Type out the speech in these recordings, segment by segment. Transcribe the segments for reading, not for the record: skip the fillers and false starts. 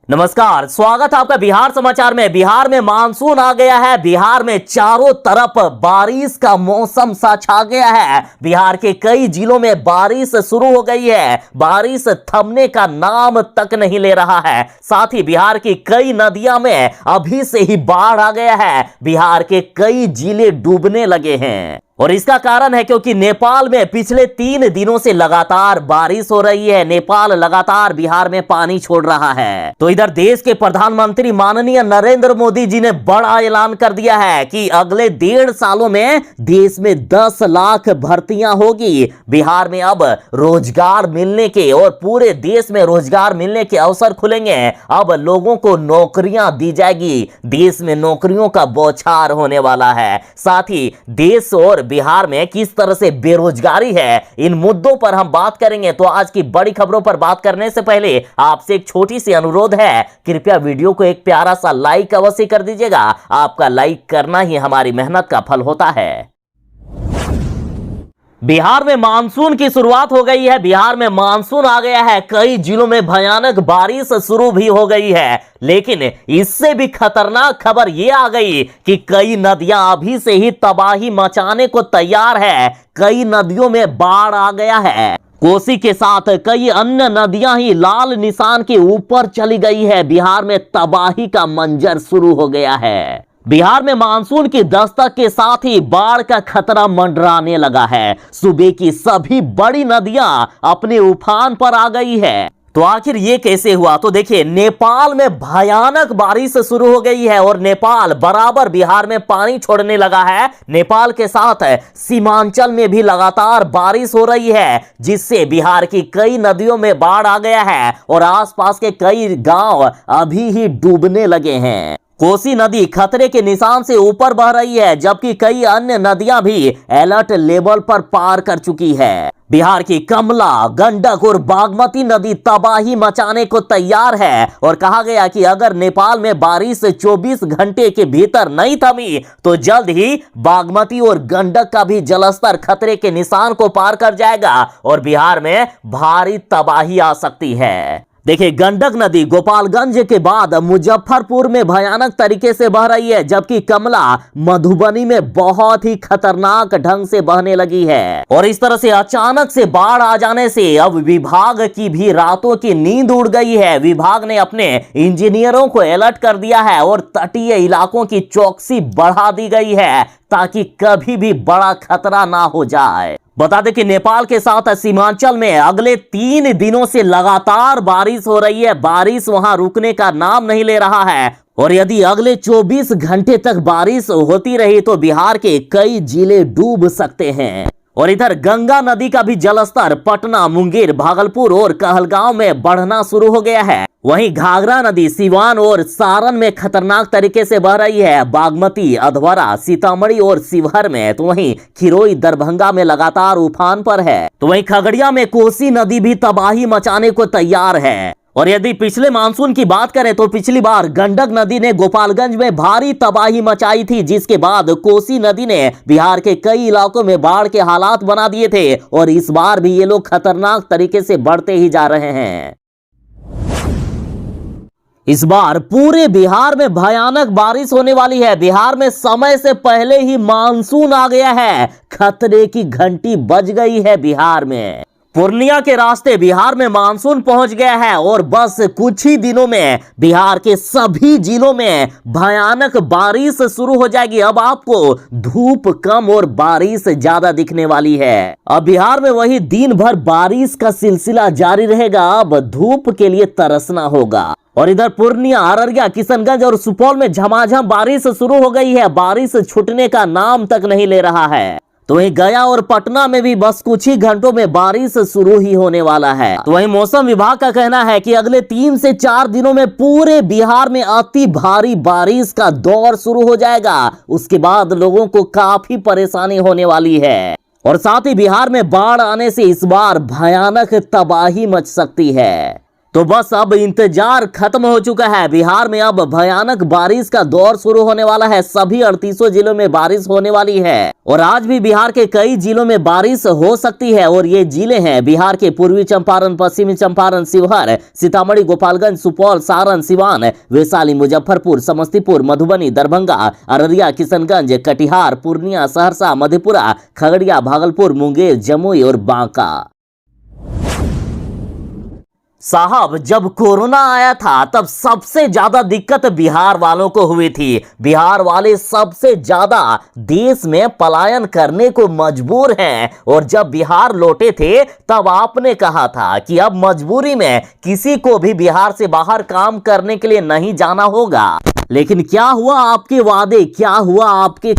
नमस्कार, स्वागत है आपका बिहार समाचार में। बिहार में मानसून आ गया है। बिहार में चारों तरफ बारिश का मौसम सा छा गया है। बिहार के कई जिलों में बारिश शुरू हो गई है। बारिश थमने का नाम तक नहीं ले रहा है। साथ ही बिहार की कई नदियां में अभी से ही बाढ़ आ गया है। बिहार के कई जिले डूबने लगे हैं और इसका कारण है क्योंकि नेपाल में पिछले 3 दिनों से लगातार बारिश हो रही है। नेपाल लगातार बिहार में पानी छोड़ रहा है। तो इधर देश के प्रधानमंत्री माननीय नरेंद्र मोदी जी ने बड़ा ऐलान कर दिया है कि अगले 1.5 सालों में देश में 10 लाख भर्तियां होगी। बिहार में अब रोजगार मिलने के और पूरे देश में रोजगार मिलने के अवसर खुलेंगे। अब लोगों को नौकरियां दी जाएगी। देश में नौकरियों का बौछार होने वाला है। साथ ही देश और बिहार में किस तरह से बेरोजगारी है, इन मुद्दों पर हम बात करेंगे। तो आज की बड़ी खबरों पर बात करने से पहले आपसे एक छोटी सी अनुरोध है, कृपया वीडियो को एक प्यारा सा लाइक अवश्य कर दीजिएगा। आपका लाइक करना ही हमारी मेहनत का फल होता है। बिहार में मानसून की शुरुआत हो गई है। बिहार में मानसून आ गया है। कई जिलों में भयानक बारिश शुरू भी हो गई है। लेकिन इससे भी खतरनाक खबर यह आ गई कि कई नदियां अभी से ही तबाही मचाने को तैयार है। कई नदियों में बाढ़ आ गया है। कोसी के साथ कई अन्य नदियां ही लाल निशान के ऊपर चली गई है। बिहार में तबाही का मंजर शुरू हो गया है। बिहार में मानसून की दस्तक के साथ ही बाढ़ का खतरा मंडराने लगा है। सूबे की सभी बड़ी नदियां अपने उफान पर आ गई है। तो आखिर ये कैसे हुआ? तो देखिए, नेपाल में भयानक बारिश शुरू हो गई है और नेपाल बराबर बिहार में पानी छोड़ने लगा है। नेपाल के साथ सीमांचल में भी लगातार बारिश हो रही है, जिससे बिहार की कई नदियों में बाढ़ आ गया है और आसपास के कई गांव अभी ही डूबने लगे हैं। कोसी नदी खतरे के निशान से ऊपर बह रही है, जबकि कई अन्य नदियां भी अलर्ट लेवल पर पार कर चुकी है। बिहार की कमला, गंडक और बागमती नदी तबाही मचाने को तैयार है और कहा गया कि अगर नेपाल में बारिश 24 घंटे के भीतर नहीं थमी तो जल्द ही बागमती और गंडक का भी जलस्तर खतरे के निशान को पार कर जाएगा और बिहार में भारी तबाही आ सकती है। देखिए, गंडक नदी गोपालगंज के बाद मुजफ्फरपुर में भयानक तरीके से बह रही है, जबकि कमला मधुबनी में बहुत ही खतरनाक ढंग से बहने लगी है। और इस तरह से अचानक से बाढ़ आ जाने से अब विभाग की भी रातों की नींद उड़ गई है। विभाग ने अपने इंजीनियरों को अलर्ट कर दिया है और तटीय इलाकों की चौकसी बढ़ा दी गई है ताकि कभी भी बड़ा खतरा ना हो जाए। बता दें कि नेपाल के साथ सीमांचल में अगले 3 दिनों से लगातार बारिश हो रही है। बारिश वहां रुकने का नाम नहीं ले रहा है और यदि अगले 24 घंटे तक बारिश होती रही तो बिहार के कई जिले डूब सकते हैं। और इधर गंगा नदी का भी जलस्तर पटना, मुंगेर, भागलपुर और कहलगांव में बढ़ना शुरू हो गया है। वहीं घाघरा नदी सीवान और सारण में खतरनाक तरीके से बह रही है। बागमती, अधवारा, सीतामढ़ी और शिवहर में, तो वहीं खिरोई, दरभंगा में लगातार उफान पर है। तो वहीं खगड़िया में कोसी नदी भी तबाही मचाने को तैयार है। और यदि पिछले मानसून की बात करें तो पिछली बार गंडक नदी ने गोपालगंज में भारी तबाही मचाई थी, जिसके बाद कोसी नदी ने बिहार के कई इलाकों में बाढ़ के हालात बना दिए थे और इस बार भी ये लोग खतरनाक तरीके से बढ़ते ही जा रहे हैं। इस बार पूरे बिहार में भयानक बारिश होने वाली है। बिहार में समय से पहले ही मानसून आ गया है। खतरे की घंटी बज गई है बिहार में। पूर्णिया के रास्ते बिहार में मानसून पहुंच गया है और बस कुछ ही दिनों में बिहार के सभी जिलों में भयानक बारिश शुरू हो जाएगी। अब आपको धूप कम और बारिश ज्यादा दिखने वाली है। अब बिहार में वही दिन भर बारिश का सिलसिला जारी रहेगा। अब धूप के लिए तरसना होगा। और इधर पूर्णिया, अररिया, किशनगंज और सुपौल में झमाझम बारिश शुरू हो गई है। बारिश छूटने का नाम तक नहीं ले रहा है। तो वहीं गया और पटना में भी बस कुछ ही घंटों में बारिश शुरू ही होने वाला है। तो वहीं मौसम विभाग का कहना है कि अगले 3 से 4 दिनों में पूरे बिहार में अति भारी बारिश का दौर शुरू हो जाएगा। उसके बाद लोगों को काफी परेशानी होने वाली है और साथ ही बिहार में बाढ़ आने से इस बार भयानक तबाही मच सकती है। तो बस अब इंतजार खत्म हो चुका है। बिहार में अब भयानक बारिश का दौर शुरू होने वाला है। सभी 38 जिलों में बारिश होने वाली है और आज भी बिहार के कई जिलों में बारिश हो सकती है। और ये जिले हैं बिहार के पूर्वी चंपारण, पश्चिमी चंपारण, शिवहर, सीतामढ़ी, गोपालगंज, सुपौल, सारण, सिवान, वैशाली, मुजफ्फरपुर, समस्तीपुर, मधुबनी, दरभंगा, अररिया, किशनगंज, कटिहार, पूर्णिया, सहरसा, मधेपुरा, खगड़िया, भागलपुर, मुंगेर, जमुई और बांका। साहब, जब कोरोना आया था तब सबसे ज्यादा दिक्कत बिहार वालों को हुई थी। बिहार वाले सबसे ज्यादा देश में पलायन करने को मजबूर हैं। और जब बिहार लौटे थे तब आपने कहा था कि अब मजबूरी में किसी को भी बिहार से बाहर काम करने के लिए नहीं जाना होगा। लेकिन क्या हुआ आपके वादे, क्या हुआ आपके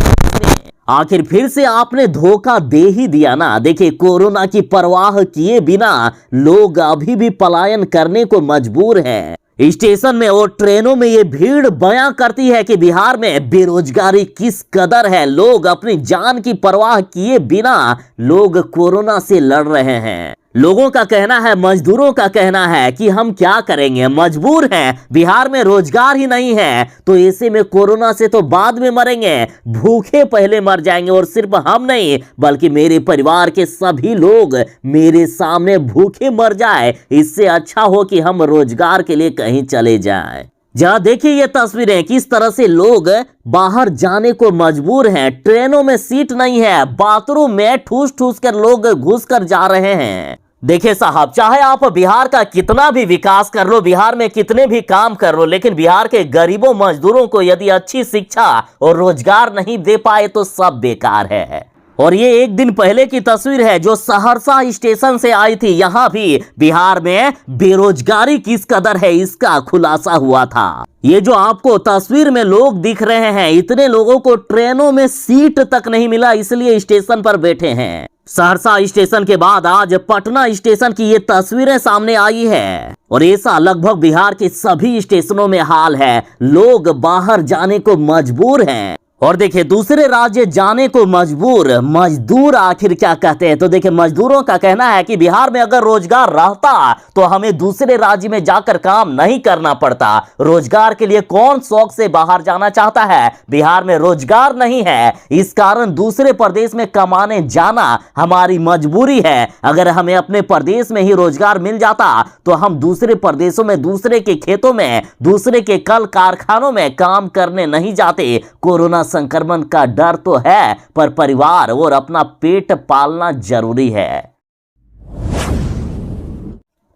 आखिर फिर से आपने धोखा दे ही दिया ना। देखिए, कोरोना की परवाह किए बिना लोग अभी भी पलायन करने को मजबूर हैं। स्टेशन में और ट्रेनों में ये भीड़ बयां करती है कि बिहार में बेरोजगारी किस कदर है। लोग अपनी जान की परवाह किए बिना लोग कोरोना से लड़ रहे हैं। लोगों का कहना है, मजदूरों का कहना है कि हम क्या करेंगे, मजबूर हैं, बिहार में रोजगार ही नहीं है, तो ऐसे में कोरोना से तो बाद में मरेंगे, भूखे पहले मर जाएंगे। और सिर्फ हम नहीं बल्कि मेरे परिवार के सभी लोग मेरे सामने भूखे मर जाए, इससे अच्छा हो कि हम रोजगार के लिए कहीं चले जाएं। जहां देखिए ये तस्वीरें, किस तरह से लोग बाहर जाने को मजबूर हैं। ट्रेनों में सीट नहीं है, बाथरूम में ठूस ठूस कर लोग घुस कर जा रहे हैं। देखिए साहब, चाहे आप बिहार का कितना भी विकास कर लो, बिहार में कितने भी काम कर लो, लेकिन बिहार के गरीबों मजदूरों को यदि अच्छी शिक्षा और रोजगार नहीं दे पाए तो सब बेकार है। और ये एक दिन पहले की तस्वीर है जो सहरसा स्टेशन से आई थी। यहां भी बिहार में बेरोजगारी किस कदर है इसका खुलासा हुआ था। ये जो आपको तस्वीर में लोग दिख रहे हैं, इतने लोगों को ट्रेनों में सीट तक नहीं मिला, इसलिए स्टेशन पर बैठे हैं। सहरसा स्टेशन के बाद आज पटना स्टेशन की ये तस्वीरें सामने आई है और ऐसा लगभग बिहार के सभी स्टेशनों में हाल है। लोग बाहर जाने को मजबूर हैं। और देखिए, दूसरे राज्य जाने को मजबूर। मजदूर आखिर क्या कहते हैं, तो देखिए, मजदूरों का कहना है कि बिहार में अगर रोजगार रहता तो हमें दूसरे राज्य में जाकर काम नहीं करना पड़ता। रोजगार के लिए कौन शौक से बाहर जाना चाहता है। बिहार में रोजगार नहीं है, इस कारण दूसरे प्रदेश में कमाने जाना हमारी मजबूरी है। अगर हमें अपने प्रदेश में ही रोजगार मिल जाता तो हम दूसरे प्रदेशों में, दूसरे के खेतों में, दूसरे के कल कारखानों में काम करने नहीं जाते। कोरोना संक्रमण का डर तो है, पर परिवार और अपना पेट पालना जरूरी है।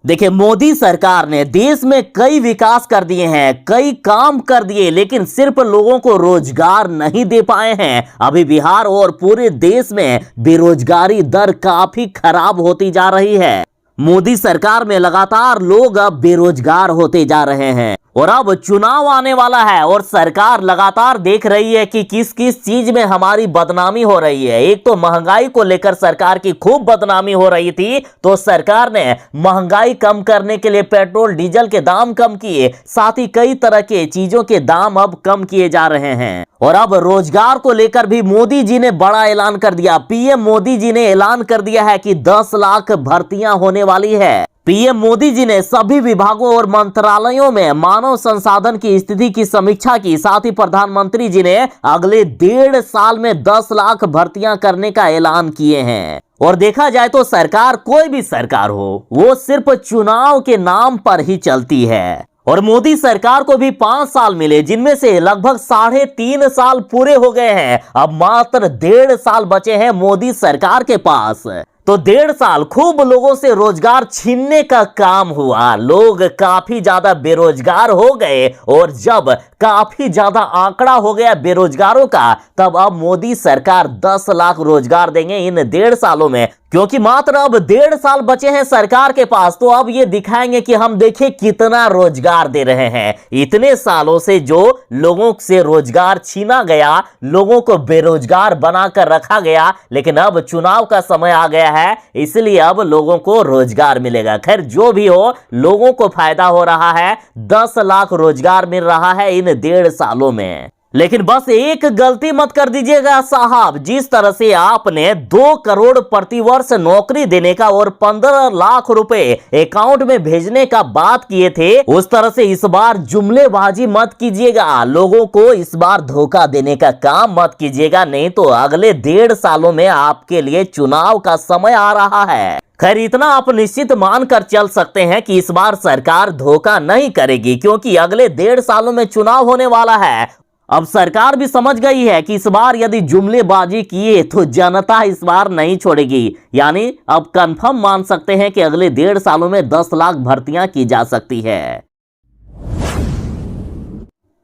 देखिए, मोदी सरकार ने देश में कई विकास कर दिए हैं, कई काम कर दिए, लेकिन सिर्फ लोगों को रोजगार नहीं दे पाए हैं। अभी बिहार और पूरे देश में बेरोजगारी दर काफी खराब होती जा रही है। मोदी सरकार में लगातार लोग अब बेरोजगार होते जा रहे हैं और अब चुनाव आने वाला है और सरकार लगातार देख रही है कि किस किस चीज में हमारी बदनामी हो रही है। एक तो महंगाई को लेकर सरकार की खूब बदनामी हो रही थी, तो सरकार ने महंगाई कम करने के लिए पेट्रोल डीजल के दाम कम किए, साथ ही कई तरह के चीजों के दाम अब कम किए जा रहे हैं। और अब रोजगार को लेकर भी मोदी जी ने बड़ा ऐलान कर दिया। पीएम मोदी जी ने ऐलान कर दिया है कि 10 लाख भर्तियां होने वाली है। पीएम मोदी जी ने सभी विभागों और मंत्रालयों में मानव संसाधन की स्थिति की समीक्षा की। साथ ही प्रधानमंत्री जी ने अगले 1.5 साल में 10 लाख भर्तियां करने का ऐलान किए हैं। और देखा जाए तो सरकार, कोई भी सरकार हो, वो सिर्फ चुनाव के नाम पर ही चलती है। और मोदी सरकार को भी 5 साल मिले, जिनमें से लगभग 3.5 साल पूरे हो गए हैं। अब मात्र 1.5 साल बचे हैं मोदी सरकार के पास। तो 1.5 साल खूब लोगों से रोजगार छीनने का काम हुआ। लोग काफी ज्यादा बेरोजगार हो गए और जब काफी ज्यादा आंकड़ा हो गया बेरोजगारों का, तब अब मोदी सरकार 10 लाख रोजगार देंगे इन 1.5 सालों में। क्योंकि मात्र अब 1.5 साल बचे हैं सरकार के पास, तो अब ये दिखाएंगे कि हम देखिए कितना रोजगार दे रहे हैं। इतने सालों से जो लोगों से रोजगार छीना गया, लोगों को बेरोजगार बनाकर रखा गया, लेकिन अब चुनाव का समय आ गया है, इसलिए अब लोगों को रोजगार मिलेगा। खैर, जो भी हो, लोगों को फायदा हो रहा है। 10 लाख रोजगार मिल रहा है इन 1.5 सालों में। लेकिन बस एक गलती मत कर दीजिएगा साहब, जिस तरह से आपने 2 करोड़ प्रतिवर्ष नौकरी देने का और 15 लाख रुपए अकाउंट में भेजने का बात किए थे, उस तरह से इस बार जुमलेबाजी मत कीजिएगा। लोगों को इस बार धोखा देने का काम मत कीजिएगा, नहीं तो अगले 1.5 सालों में आपके लिए चुनाव का समय आ रहा है। खैर, इतना आप निश्चित मानकर चल सकते हैं कि इस बार सरकार धोखा नहीं करेगी, क्योंकि अगले 1.5 सालों में चुनाव होने वाला है। अब सरकार भी समझ गई है कि इस बार यदि जुमलेबाजी किए तो जनता इस बार नहीं छोड़ेगी। यानी अब कंफर्म मान सकते हैं कि अगले 1.5 सालों में 10 लाख भर्तियां की जा सकती है।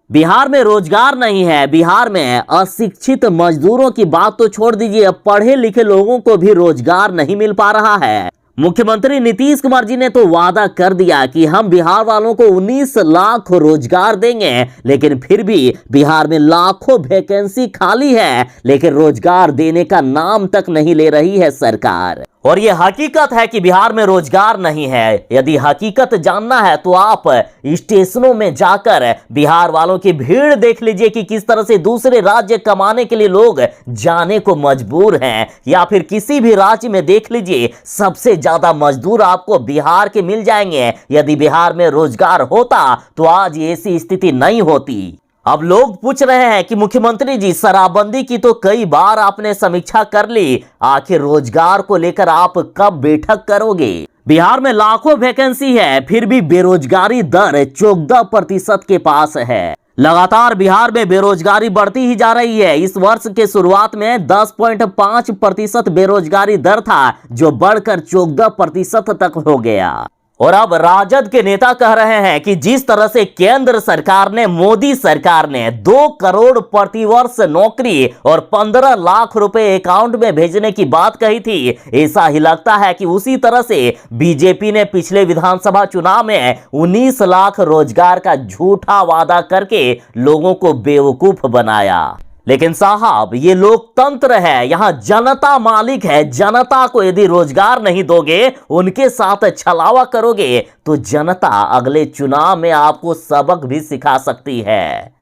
बिहार में रोजगार नहीं है। बिहार में अशिक्षित मजदूरों की बात तो छोड़ दीजिए, अब पढ़े लिखे लोगों को भी रोजगार नहीं मिल पा रहा है। मुख्यमंत्री नीतीश कुमार जी ने तो वादा कर दिया कि हम बिहार वालों को 19 लाख रोजगार देंगे, लेकिन फिर भी बिहार में लाखों वैकेंसी खाली है, लेकिन रोजगार देने का नाम तक नहीं ले रही है सरकार। और यह हकीकत है कि बिहार में रोजगार नहीं है। यदि हकीकत जानना है तो आप स्टेशनों में जाकर बिहार वालों की भीड़ देख लीजिए कि किस तरह से दूसरे राज्य कमाने के लिए लोग जाने को मजबूर हैं। या फिर किसी भी राज्य में देख लीजिए, सबसे ज्यादा मजदूर आपको बिहार के मिल जाएंगे। यदि बिहार में रोजगार होता तो आज ऐसी स्थिति नहीं होती। अब लोग पूछ रहे हैं कि मुख्यमंत्री जी, शराबबंदी की तो कई बार आपने समीक्षा कर ली, आखिर रोजगार को लेकर आप कब बैठक करोगे? बिहार में लाखों वैकेंसी है, फिर भी बेरोजगारी दर 14% के पास है। लगातार बिहार में बेरोजगारी बढ़ती ही जा रही है। इस वर्ष के शुरुआत में 10.5% बेरोजगारी दर था, जो बढ़कर 14% तक हो गया। और अब राजद के नेता कह रहे हैं कि जिस तरह से केंद्र सरकार ने, मोदी सरकार ने 2 करोड़ प्रतिवर्ष नौकरी और 15 लाख रुपए अकाउंट में भेजने की बात कही थी, ऐसा ही लगता है कि उसी तरह से बीजेपी ने पिछले विधानसभा चुनाव में 19 लाख रोजगार का झूठा वादा करके लोगों को बेवकूफ बनाया। लेकिन साहब, ये लोकतंत्र है, यहां जनता मालिक है। जनता को यदि रोजगार नहीं दोगे, उनके साथ छलावा करोगे, तो जनता अगले चुनाव में आपको सबक भी सिखा सकती है।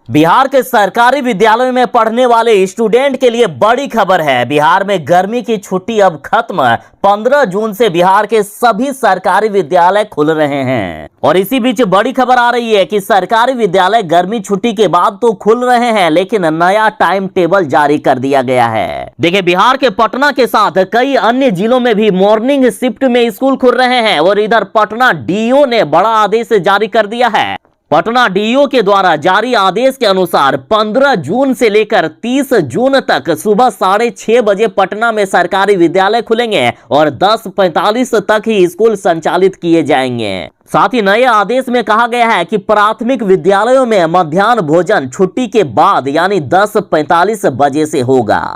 बिहार के सरकारी विद्यालयों में पढ़ने वाले स्टूडेंट के लिए बड़ी खबर है। बिहार में गर्मी की छुट्टी अब खत्म। 15 जून से बिहार के सभी सरकारी विद्यालय खुल रहे हैं। और इसी बीच बड़ी खबर आ रही है कि सरकारी विद्यालय गर्मी छुट्टी के बाद तो खुल रहे हैं, लेकिन नया टाइम टेबल जारी कर दिया गया है। देखिए, बिहार के पटना के साथ कई अन्य जिलों में भी मॉर्निंग शिफ्ट में स्कूल खुल रहे हैं। और इधर पटना डीओ ने बड़ा आदेश जारी कर दिया है। पटना डीओ के द्वारा जारी आदेश के अनुसार 15 जून से लेकर 30 जून तक सुबह 6:30 बजे पटना में सरकारी विद्यालय खुलेंगे और 10:45 तक ही स्कूल संचालित किए जाएंगे। साथ ही नए आदेश में कहा गया है कि प्राथमिक विद्यालयों में मध्याह्न भोजन छुट्टी के बाद यानी 10:45 बजे से होगा।